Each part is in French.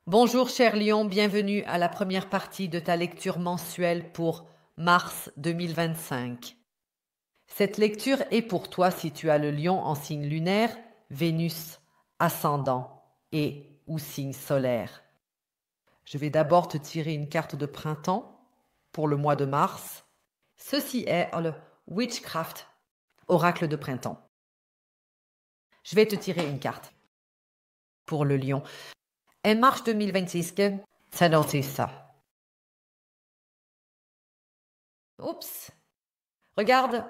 Bonjour cher lion, bienvenue à la première partie de ta lecture mensuelle pour mars 2025. Cette lecture est pour toi si tu as le lion en signe lunaire, Vénus, ascendant et ou signe solaire. Je vais d'abord te tirer une carte de printemps pour le mois de mars. Ceci est le Witchcraft, oracle de printemps. Je vais te tirer une carte pour le lion. En mars 2026, ça noté ça. Oups. Regarde.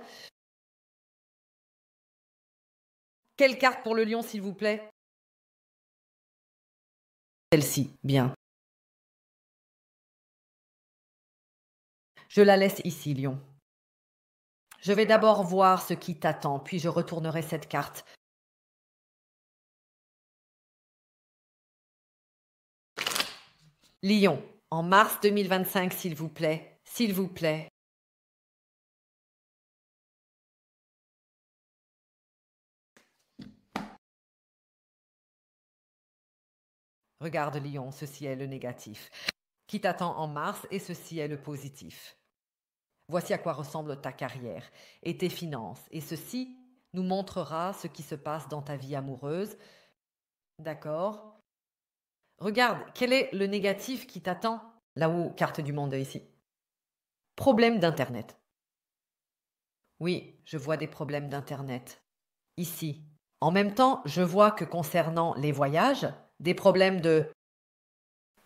Quelle carte pour le lion, s'il vous plaît? Celle-ci, bien. Je la laisse ici, lion. Je vais d'abord voir ce qui t'attend, puis je retournerai cette carte. Lion, en mars 2025, s'il vous plaît. S'il vous plaît. Regarde, lion, ceci est le négatif. Qui t'attend en mars et ceci est le positif. Voici à quoi ressemble ta carrière et tes finances. Et ceci nous montrera ce qui se passe dans ta vie amoureuse. D'accord? Regarde, quel est le négatif qui t'attend? Là-haut, carte du monde ici. Problème d'Internet. Oui, je vois des problèmes d'Internet. Ici. En même temps, je vois que concernant les voyages, des problèmes de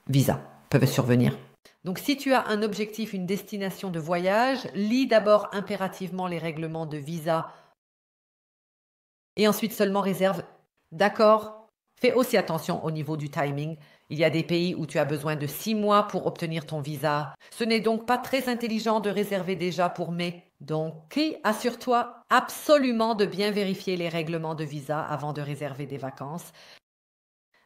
visa peuvent survenir. Donc si tu as un objectif, une destination de voyage, lis d'abord impérativement les règlements de visa et ensuite seulement réserve. D'accord? Fais aussi attention au niveau du timing. Il y a des pays où tu as besoin de 6 mois pour obtenir ton visa. Ce n'est donc pas très intelligent de réserver déjà pour mai. Donc, assure-toi absolument de bien vérifier les règlements de visa avant de réserver des vacances.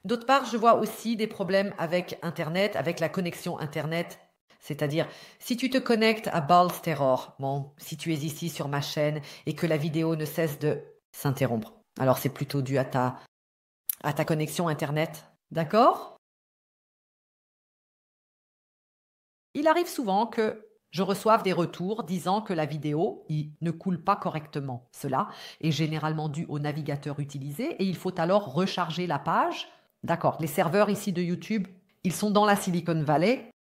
D'autre part, je vois aussi des problèmes avec Internet, avec la connexion Internet. C'est-à-dire, si tu te connectes à Balls Terror, bon, si tu es ici sur ma chaîne et que la vidéo ne cesse de s'interrompre, alors c'est plutôt dû à ta connexion Internet. D'accord? Il arrive souvent que je reçoive des retours disant que la vidéo ne coule pas correctement. Cela est généralement dû au navigateur utilisé et il faut alors recharger la page. D'accord, les serveurs ici de YouTube, ils sont dans la Silicon Valley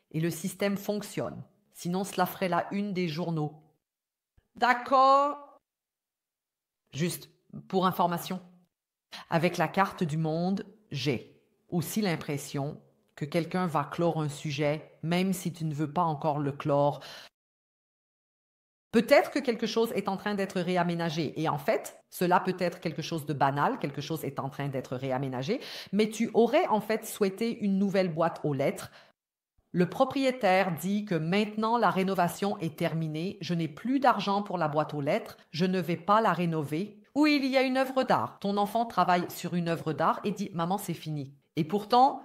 et le système fonctionne. Sinon, cela ferait la une des journaux. D'accord? Juste pour information. Avec la carte du monde, j'ai aussi l'impression que quelqu'un va clore un sujet, même si tu ne veux pas encore le clore. Peut-être que quelque chose est en train d'être réaménagé. Et en fait, cela peut être quelque chose de banal, quelque chose est en train d'être réaménagé, mais tu aurais en fait souhaité une nouvelle boîte aux lettres. Le propriétaire dit que maintenant la rénovation est terminée, je n'ai plus d'argent pour la boîte aux lettres, je ne vais pas la rénover. Ou il y a une œuvre d'art. Ton enfant travaille sur une œuvre d'art et dit « Maman, c'est fini ». Et pourtant,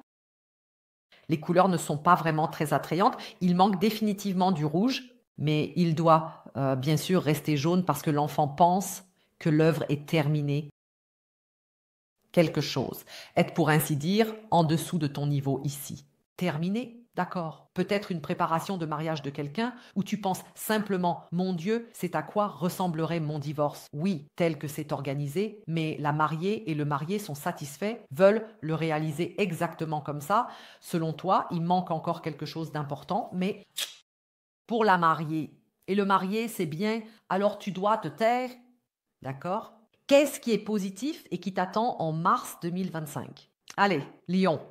les couleurs ne sont pas vraiment très attrayantes. Il manque définitivement du rouge, mais il doit bien sûr rester jaune parce que l'enfant pense que l'œuvre est terminée. Quelque chose est pour ainsi dire en dessous de ton niveau ici. Terminé? D'accord. Peut-être une préparation de mariage de quelqu'un où tu penses simplement mon Dieu, c'est à quoi ressemblerait mon divorce. Oui, tel que c'est organisé, mais la mariée et le marié sont satisfaits, veulent le réaliser exactement comme ça. Selon toi, il manque encore quelque chose d'important, mais pour la mariée et le marié, c'est bien, alors tu dois te taire. D'accord? Qu'est-ce qui est positif et qui t'attend en mars 2025? Allez, Lion.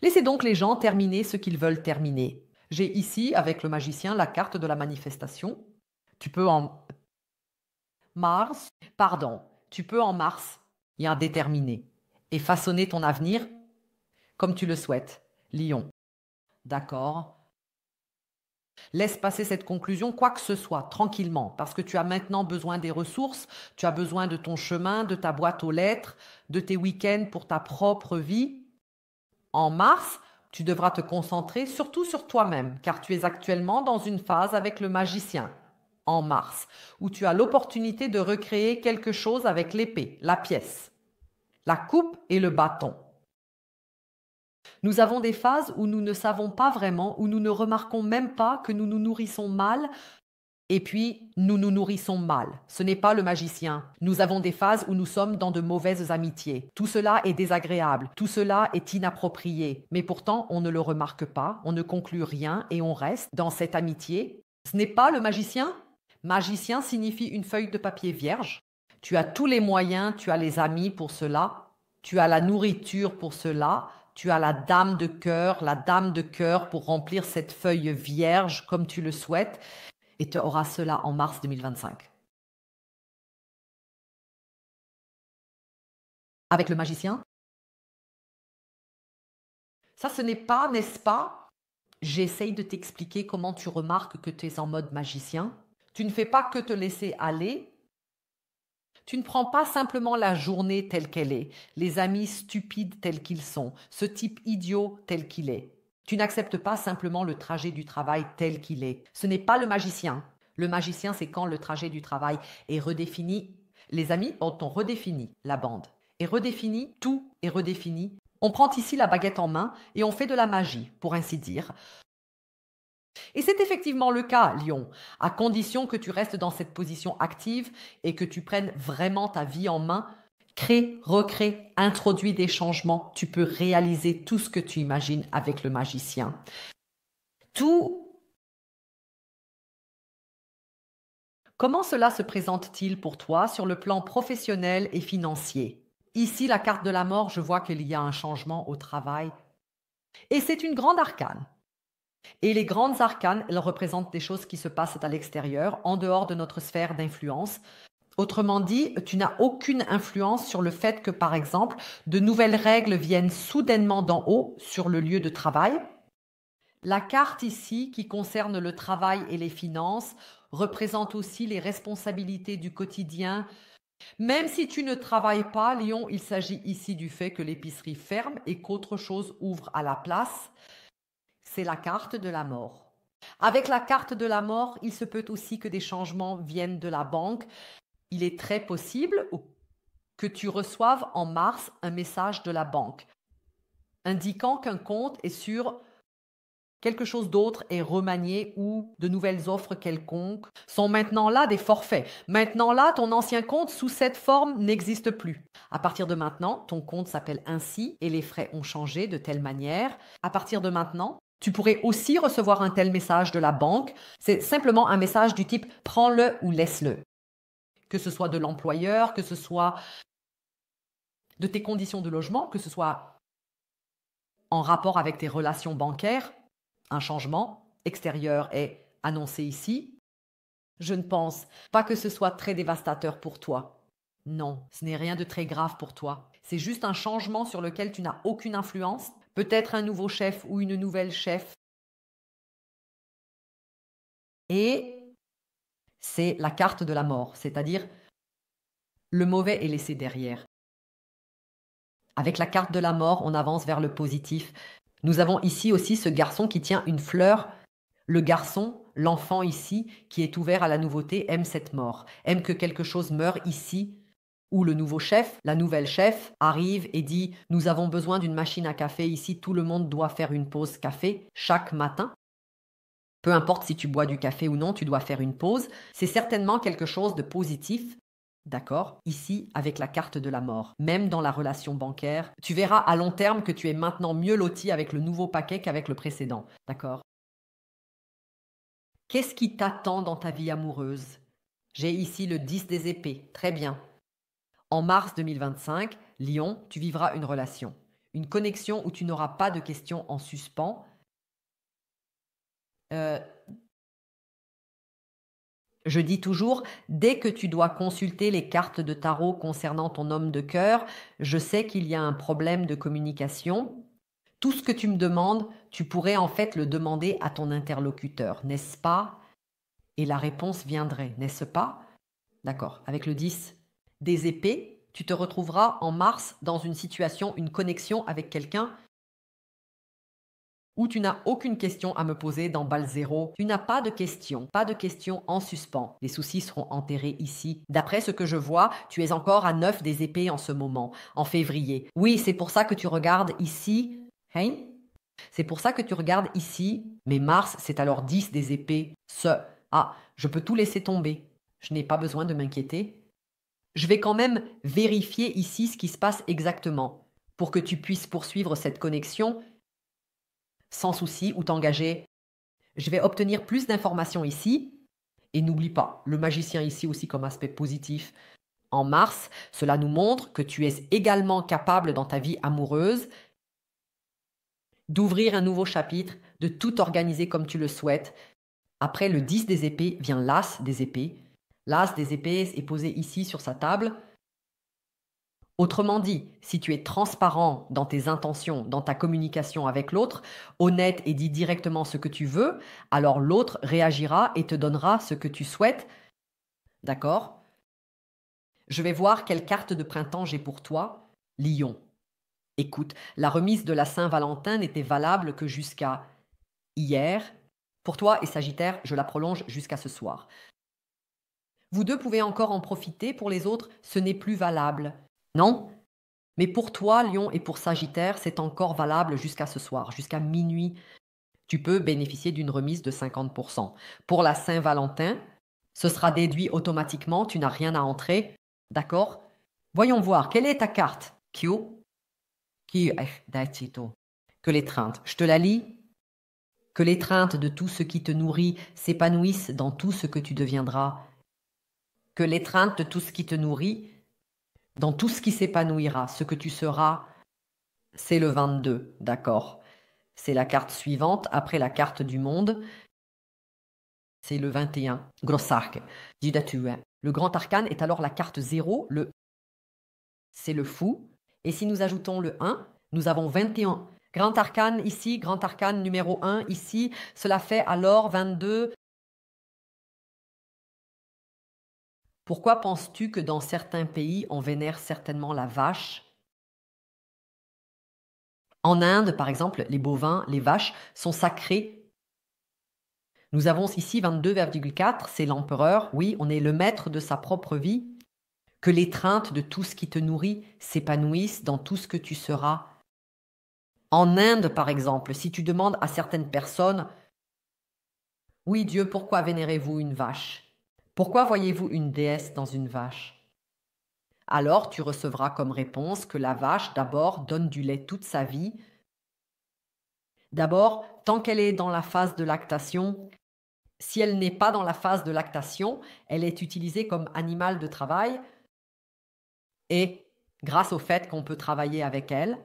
Laissez donc les gens terminer ce qu'ils veulent terminer. J'ai ici, avec le magicien, la carte de la manifestation. Tu peux en mars, tu peux en mars y en déterminer et façonner ton avenir comme tu le souhaites. Lion. D'accord. Laisse passer cette conclusion, quoi que ce soit, tranquillement, parce que tu as maintenant besoin des ressources, tu as besoin de ton chemin, de ta boîte aux lettres, de tes week-ends pour ta propre vie. En mars, tu devras te concentrer surtout sur toi-même, car tu es actuellement dans une phase avec le magicien, en mars, où tu as l'opportunité de recréer quelque chose avec l'épée, la pièce, la coupe et le bâton. Nous avons des phases où nous ne savons pas vraiment, où nous ne remarquons même pas que nous nous nourrissons mal, et puis nous nous nourrissons mal. Ce n'est pas le magicien. Nous avons des phases où nous sommes dans de mauvaises amitiés. Tout cela est désagréable, tout cela est inapproprié, mais pourtant on ne le remarque pas, on ne conclut rien et on reste dans cette amitié. Ce n'est pas le magicien. Magicien signifie une feuille de papier vierge. Tu as tous les moyens, tu as les amis pour cela, tu as la nourriture pour cela, tu as la dame de cœur pour remplir cette feuille vierge comme tu le souhaites, et tu auras cela en mars 2025. Avec le magicien, ça ce n'est pas, n'est-ce pas? J'essaye de t'expliquer comment tu remarques que tu es en mode magicien. Tu ne fais pas que te laisser aller. Tu ne prends pas simplement la journée telle qu'elle est, les amis stupides tels qu'ils sont, ce type idiot tel qu'il est. Tu n'acceptes pas simplement le trajet du travail tel qu'il est. Ce n'est pas le magicien. Le magicien, c'est quand le trajet du travail est redéfini. Les amis ont redéfini la bande. Et redéfini, tout est redéfini. On prend ici la baguette en main et on fait de la magie, pour ainsi dire. Et c'est effectivement le cas, Lion, à condition que tu restes dans cette position active et que tu prennes vraiment ta vie en main. Crée, recrée, introduis des changements. Tu peux réaliser tout ce que tu imagines avec le magicien. Comment cela se présente-t-il pour toi sur le plan professionnel et financier? Ici, la carte de la mort, je vois qu'il y a un changement au travail. Et c'est une grande arcane. Et les grandes arcanes, elles représentent des choses qui se passent à l'extérieur, en dehors de notre sphère d'influence. Autrement dit, tu n'as aucune influence sur le fait que, par exemple, de nouvelles règles viennent soudainement d'en haut sur le lieu de travail. La carte ici, qui concerne le travail et les finances, représente aussi les responsabilités du quotidien. Même si tu ne travailles pas, Lion, il s'agit ici du fait que l'épicerie ferme et qu'autre chose ouvre à la place. C'est la carte de la mort. Avec la carte de la mort, il se peut aussi que des changements viennent de la banque. Il est très possible que tu reçoives en mars un message de la banque indiquant qu'un compte est sur quelque chose d'autre est remanié ou de nouvelles offres quelconques sont maintenant là des forfaits. Maintenant là, ton ancien compte sous cette forme n'existe plus. À partir de maintenant, ton compte s'appelle ainsi et les frais ont changé de telle manière. À partir de maintenant, tu pourrais aussi recevoir un tel message de la banque. C'est simplement un message du type « prends-le ou laisse-le ». Que ce soit de l'employeur, que ce soit de tes conditions de logement, que ce soit en rapport avec tes relations bancaires. Un changement extérieur est annoncé ici. Je ne pense pas que ce soit très dévastateur pour toi. Non, ce n'est rien de très grave pour toi. C'est juste un changement sur lequel tu n'as aucune influence. Peut-être un nouveau chef ou une nouvelle chef. Et c'est la carte de la mort, c'est-à-dire le mauvais est laissé derrière. Avec la carte de la mort, on avance vers le positif. Nous avons ici aussi ce garçon qui tient une fleur. Le garçon, l'enfant ici, qui est ouvert à la nouveauté, aime cette mort, aime que quelque chose meure ici, où le nouveau chef, la nouvelle chef, arrive et dit « Nous avons besoin d'une machine à café ici, tout le monde doit faire une pause café chaque matin. » Peu importe si tu bois du café ou non, tu dois faire une pause. C'est certainement quelque chose de positif. D'accord? Ici, avec la carte de la mort. Même dans la relation bancaire, tu verras à long terme que tu es maintenant mieux loti avec le nouveau paquet qu'avec le précédent. D'accord? Qu'est-ce qui t'attend dans ta vie amoureuse? J'ai ici le 10 des épées. Très bien. En mars 2025, Lion, tu vivras une relation. Une connexion où tu n'auras pas de questions en suspens. Je dis toujours, dès que tu dois consulter les cartes de tarot concernant ton homme de cœur, je sais qu'il y a un problème de communication. Tout ce que tu me demandes, tu pourrais en fait le demander à ton interlocuteur, n'est-ce pas? Et la réponse viendrait, n'est-ce pas? D'accord. Avec le 10 des épées, tu te retrouveras en mars dans une situation, une connexion avec quelqu'un où tu n'as aucune question à me poser dans balle 0. Tu n'as pas de questions en suspens. Les soucis seront enterrés ici. D'après ce que je vois, tu es encore à 9 des épées en ce moment, en février. Oui, c'est pour ça que tu regardes ici. Hein? C'est pour ça que tu regardes ici, mais Mars, c'est alors 10 des épées. Je peux tout laisser tomber. Je n'ai pas besoin de m'inquiéter. Je vais quand même vérifier ici ce qui se passe exactement pour que tu puisses poursuivre cette connexion sans souci ou t'engager. Je vais obtenir plus d'informations ici. Et n'oublie pas, le magicien ici aussi comme aspect positif. En Mars, cela nous montre que tu es également capable dans ta vie amoureuse d'ouvrir un nouveau chapitre, de tout organiser comme tu le souhaites. Après le 10 des épées vient l'as des épées. L'as des épées est posé ici sur sa table. Autrement dit, si tu es transparent dans tes intentions, dans ta communication avec l'autre, honnête et dis directement ce que tu veux, alors l'autre réagira et te donnera ce que tu souhaites. D'accord? Je vais voir quelle carte de printemps j'ai pour toi. Lion. Écoute, la remise de la Saint-Valentin n'était valable que jusqu'à hier. Pour toi et Sagittaire, je la prolonge jusqu'à ce soir. Vous deux pouvez encore en profiter, pour les autres, ce n'est plus valable. Non? Mais pour toi, Lion, et pour Sagittaire, c'est encore valable jusqu'à ce soir, jusqu'à minuit. Tu peux bénéficier d'une remise de 50%. Pour la Saint-Valentin, ce sera déduit automatiquement, tu n'as rien à entrer. D'accord? Voyons voir, quelle est ta carte? Que l'étreinte. Je te la lis. Que l'étreinte de tout ce qui te nourrit s'épanouisse dans tout ce que tu deviendras. Que l'étreinte de tout ce qui te nourrit, dans tout ce qui s'épanouira, ce que tu seras, c'est le 22, d'accord? C'est la carte suivante, après la carte du monde, c'est le 21, Grossark, Didatua. Le grand arcane est alors la carte 0, c'est le fou. Et si nous ajoutons le 1, nous avons 21. Grand arcane ici, grand arcane numéro 1 ici, cela fait alors 22. Pourquoi penses-tu que dans certains pays, on vénère certainement la vache? En Inde, par exemple, les bovins, les vaches, sont sacrés. Nous avons ici 22,4, c'est l'empereur. Oui, on est le maître de sa propre vie. Que l'étreinte de tout ce qui te nourrit s'épanouisse dans tout ce que tu seras. En Inde, par exemple, si tu demandes à certaines personnes « Oui, Dieu, pourquoi vénérez-vous une vache? Pourquoi voyez-vous une déesse dans une vache ?» Alors tu recevras comme réponse que la vache, d'abord, donne du lait toute sa vie. D'abord, tant qu'elle est dans la phase de lactation, si elle n'est pas dans la phase de lactation, elle est utilisée comme animal de travail. Et grâce au fait qu'on peut travailler avec elle,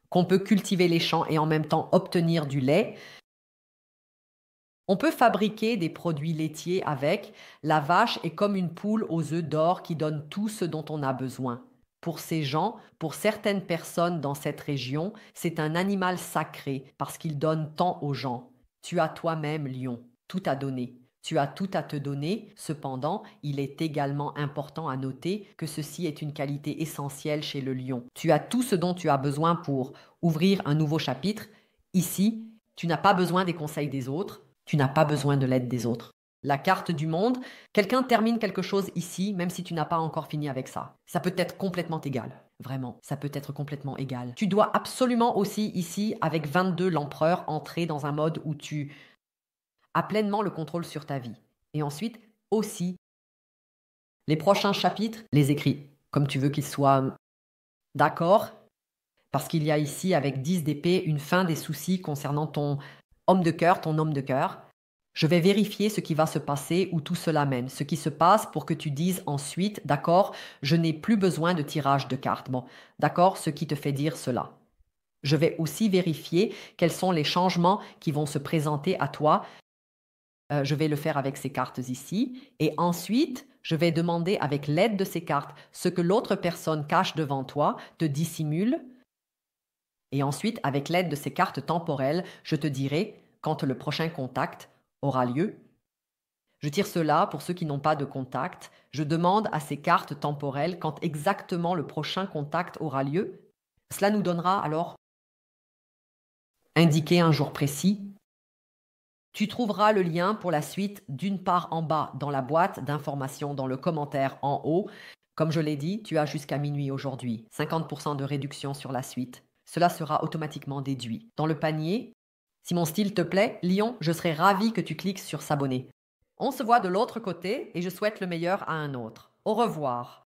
qu'on peut cultiver les champs et en même temps obtenir du lait, on peut fabriquer des produits laitiers avec. La vache est comme une poule aux œufs d'or qui donne tout ce dont on a besoin. Pour ces gens, pour certaines personnes dans cette région, c'est un animal sacré parce qu'il donne tant aux gens. Tu as toi-même, Lion, tout à donner. Tu as tout à te donner, cependant, il est également important à noter que ceci est une qualité essentielle chez le lion. Tu as tout ce dont tu as besoin pour ouvrir un nouveau chapitre. Ici, tu n'as pas besoin des conseils des autres, tu n'as pas besoin de l'aide des autres. La carte du monde, quelqu'un termine quelque chose ici, même si tu n'as pas encore fini avec ça. Ça peut être complètement égal. Vraiment, ça peut être complètement égal. Tu dois absolument aussi ici, avec 22 l'empereur, entrer dans un mode où tu as pleinement le contrôle sur ta vie. Et ensuite, aussi, les prochains chapitres, les écrits, comme tu veux qu'ils soient. D'accord? Parce qu'il y a ici, avec 10 d'épée, une fin des soucis concernant ton homme de cœur, ton homme de cœur. Je vais vérifier ce qui va se passer, où tout cela mène, ce qui se passe pour que tu dises ensuite, d'accord, je n'ai plus besoin de tirage de cartes. Bon, d'accord, ce qui te fait dire cela. Je vais aussi vérifier quels sont les changements qui vont se présenter à toi. Je vais le faire avec ces cartes ici. Et ensuite, je vais demander avec l'aide de ces cartes ce que l'autre personne cache devant toi, te dissimule. Et ensuite, avec l'aide de ces cartes temporelles, je te dirai quand le prochain contact aura lieu. Je tire cela pour ceux qui n'ont pas de contact. Je demande à ces cartes temporelles quand exactement le prochain contact aura lieu. Cela nous donnera alors indiquer un jour précis. Tu trouveras le lien pour la suite d'une part en bas dans la boîte d'informations dans le commentaire en haut. Comme je l'ai dit, tu as jusqu'à minuit aujourd'hui. 50% de réduction sur la suite. cela sera automatiquement déduit. Dans le panier, si mon style te plaît, Lyon, je serai ravie que tu cliques sur s'abonner. On se voit de l'autre côté et je souhaite le meilleur à un autre. Au revoir.